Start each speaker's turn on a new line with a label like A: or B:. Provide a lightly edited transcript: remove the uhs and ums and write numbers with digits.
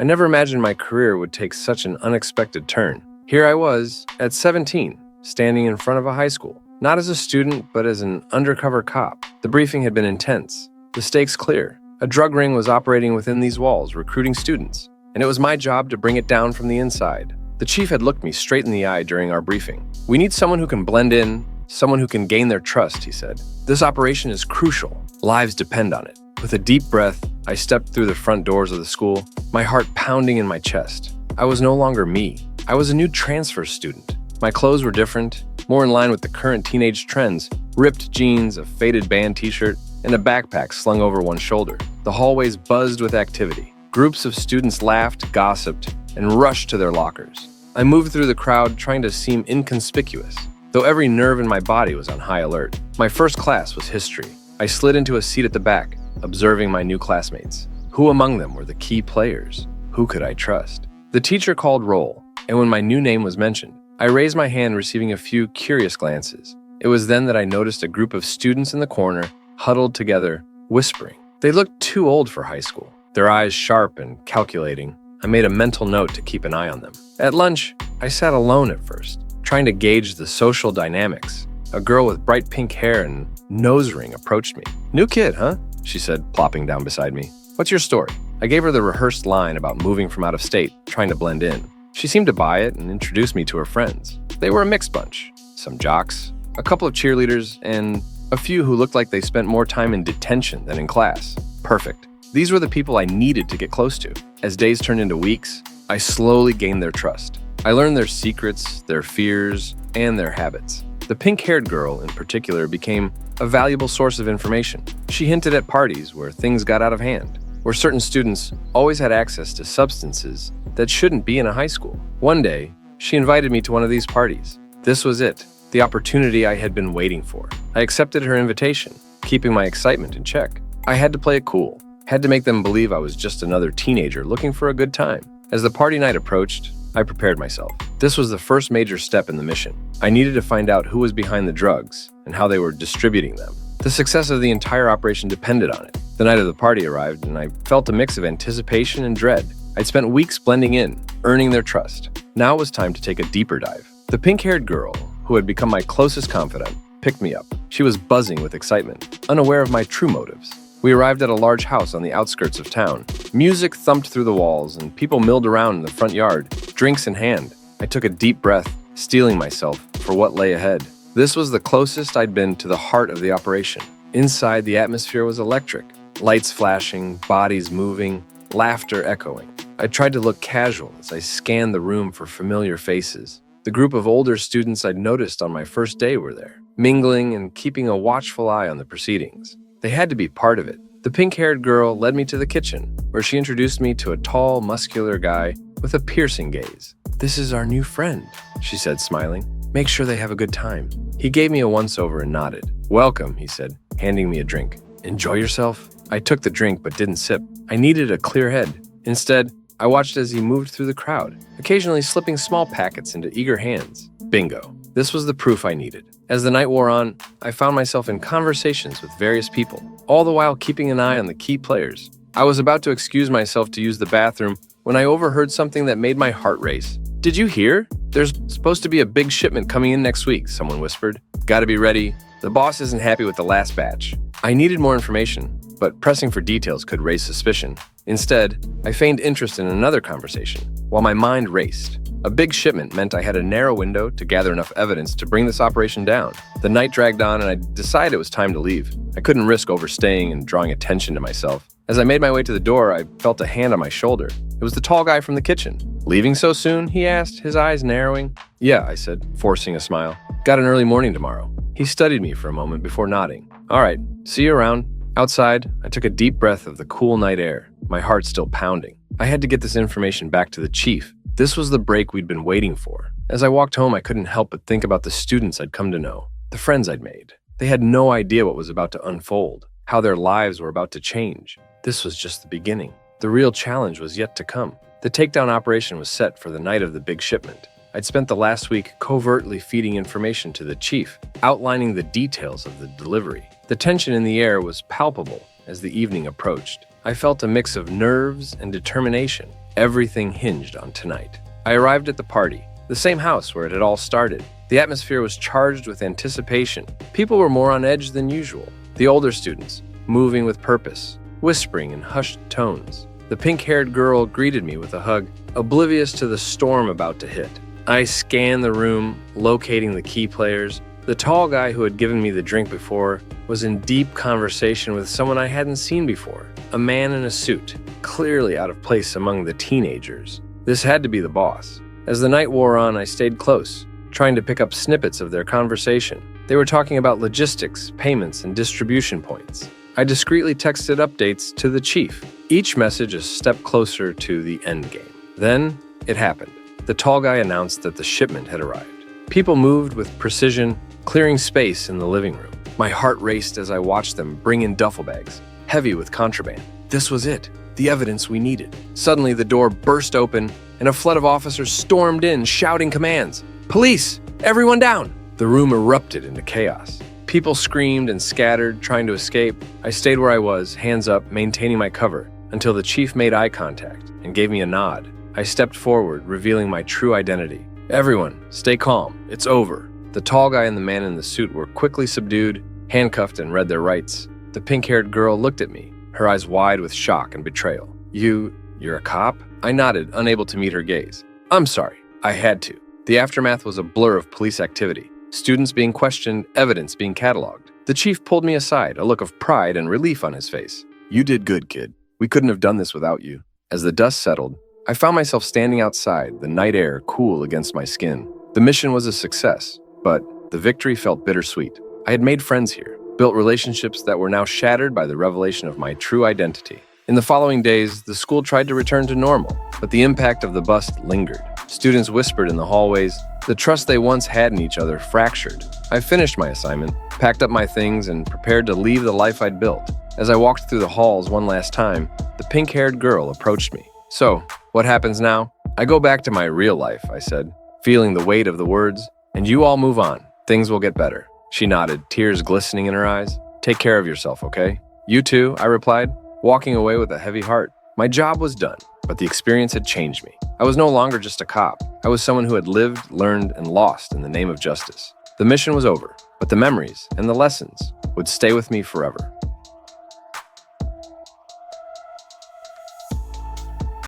A: I never imagined my career would take such an unexpected turn. Here I was, at 17, standing in front of a high school, not as a student, but as an undercover cop. The briefing had been intense, the stakes clear. A drug ring was operating within these walls, recruiting students, and it was my job to bring it down from the inside. The chief had looked me straight in the eye during our briefing. "We need someone who can blend in, someone who can gain their trust," he said. "This operation is crucial. Lives depend on it." With a deep breath, I stepped through the front doors of the school, my heart pounding in my chest. I was no longer me. I was a new transfer student. My clothes were different, more in line with the current teenage trends: ripped jeans, a faded band t-shirt, and a backpack slung over one shoulder. The hallways buzzed with activity. Groups of students laughed, gossiped, and rushed to their lockers. I moved through the crowd, trying to seem inconspicuous, though every nerve in my body was on high alert. My first class was history. I slid into a seat at the back, observing my new classmates. Who among them were the key players? Who could I trust? The teacher called roll, and when my new name was mentioned, I raised my hand, receiving a few curious glances. It was then that I noticed a group of students in the corner, huddled together, whispering. They looked too old for high school, their eyes sharp and calculating. I made a mental note to keep an eye on them. At lunch, I sat alone at first, trying to gauge the social dynamics. A girl with bright pink hair and nose ring approached me. "New kid, huh?" she said, plopping down beside me. "What's your story?" I gave her the rehearsed line about moving from out of state, trying to blend in. She seemed to buy it and introduced me to her friends. They were a mixed bunch. Some jocks, a couple of cheerleaders, and a few who looked like they spent more time in detention than in class. Perfect. These were the people I needed to get close to. As days turned into weeks, I slowly gained their trust. I learned their secrets, their fears, and their habits. The pink-haired girl, in particular, became a valuable source of information. She hinted at parties where things got out of hand, where certain students always had access to substances that shouldn't be in a high school. One day, she invited me to one of these parties. This was it, the opportunity I had been waiting for. I accepted her invitation, keeping my excitement in check. I had to play it cool, had to make them believe I was just another teenager looking for a good time. As the party night approached, I prepared myself. This was the first major step in the mission. I needed to find out who was behind the drugs and how they were distributing them. The success of the entire operation depended on it. The night of the party arrived, and I felt a mix of anticipation and dread. I'd spent weeks blending in, earning their trust. Now it was time to take a deeper dive. The pink-haired girl, who had become my closest confidant, picked me up. She was buzzing with excitement, unaware of my true motives. We arrived at a large house on the outskirts of town. Music thumped through the walls, and people milled around in the front yard, drinks in hand. I took a deep breath, steeling myself for what lay ahead. This was the closest I'd been to the heart of the operation. Inside, the atmosphere was electric. Lights flashing, bodies moving, laughter echoing. I tried to look casual as I scanned the room for familiar faces. The group of older students I'd noticed on my first day were there, mingling and keeping a watchful eye on the proceedings. They had to be part of it. The pink-haired girl led me to the kitchen, where she introduced me to a tall, muscular guy with a piercing gaze. "This is our new friend," she said, smiling. "Make sure they have a good time." He gave me a once-over and nodded. "Welcome," he said, handing me a drink. "Enjoy yourself?" I took the drink but didn't sip. I needed a clear head. Instead, I watched as he moved through the crowd, occasionally slipping small packets into eager hands. Bingo. This was the proof I needed. As the night wore on, I found myself in conversations with various people, all the while keeping an eye on the key players. I was about to excuse myself to use the bathroom when I overheard something that made my heart race. "Did you hear? There's supposed to be a big shipment coming in next week," someone whispered. "Gotta be ready. The boss isn't happy with the last batch." I needed more information, but pressing for details could raise suspicion. Instead, I feigned interest in another conversation, while my mind raced. A big shipment meant I had a narrow window to gather enough evidence to bring this operation down. The night dragged on, and I decided it was time to leave. I couldn't risk overstaying and drawing attention to myself. As I made my way to the door, I felt a hand on my shoulder. It was the tall guy from the kitchen. "Leaving so soon?" he asked, his eyes narrowing. "Yeah," I said, forcing a smile. "Got an early morning tomorrow." He studied me for a moment before nodding. "All right, see you around." Outside, I took a deep breath of the cool night air, my heart still pounding. I had to get this information back to the chief. This was the break we'd been waiting for. As I walked home, I couldn't help but think about the students I'd come to know, the friends I'd made. They had no idea what was about to unfold, how their lives were about to change. This was just the beginning. The real challenge was yet to come. The takedown operation was set for the night of the big shipment. I'd spent the last week covertly feeding information to the chief, outlining the details of the delivery. The tension in the air was palpable as the evening approached. I felt a mix of nerves and determination. Everything hinged on tonight. I arrived at the party, the same house where it had all started. The atmosphere was charged with anticipation. People were more on edge than usual. The older students, moving with purpose, whispering in hushed tones. The pink-haired girl greeted me with a hug, oblivious to the storm about to hit. I scanned the room, locating the key players. The tall guy who had given me the drink before was in deep conversation with someone I hadn't seen before, a man in a suit, clearly out of place among the teenagers. This had to be the boss. As the night wore on, I stayed close, trying to pick up snippets of their conversation. They were talking about logistics, payments, and distribution points. I discreetly texted updates to the chief, each message a step closer to the endgame. Then, it happened. The tall guy announced that the shipment had arrived. People moved with precision, clearing space in the living room. My heart raced as I watched them bring in duffel bags, heavy with contraband. This was it, the evidence we needed. Suddenly, the door burst open, and a flood of officers stormed in, shouting commands. "Police! Everyone down!" The room erupted into chaos. People screamed and scattered, trying to escape. I stayed where I was, hands up, maintaining my cover, until the chief made eye contact and gave me a nod. I stepped forward, revealing my true identity. "Everyone, stay calm. It's over." The tall guy and the man in the suit were quickly subdued, handcuffed, and read their rights. The pink-haired girl looked at me, her eyes wide with shock and betrayal. You're a cop?" I nodded, unable to meet her gaze. "I'm sorry. I had to." The aftermath was a blur of police activity. Students being questioned, evidence being cataloged. The chief pulled me aside, a look of pride and relief on his face. "You did good, kid. We couldn't have done this without you." As the dust settled, I found myself standing outside, the night air cool against my skin. The mission was a success, but the victory felt bittersweet. I had made friends here, built relationships that were now shattered by the revelation of my true identity. In the following days, the school tried to return to normal, but the impact of the bust lingered. Students whispered in the hallways. The trust they once had in each other fractured. I finished my assignment, packed up my things, and prepared to leave the life I'd built. As I walked through the halls one last time, the pink-haired girl approached me. "So, what happens now?" "I go back to my real life," I said, feeling the weight of the words. "And you all move on. Things will get better." She nodded, tears glistening in her eyes. "Take care of yourself, okay?" "You too," I replied, walking away with a heavy heart. My job was done, but the experience had changed me. I was no longer just a cop. I was someone who had lived, learned, and lost in the name of justice. The mission was over, but the memories and the lessons would stay with me forever.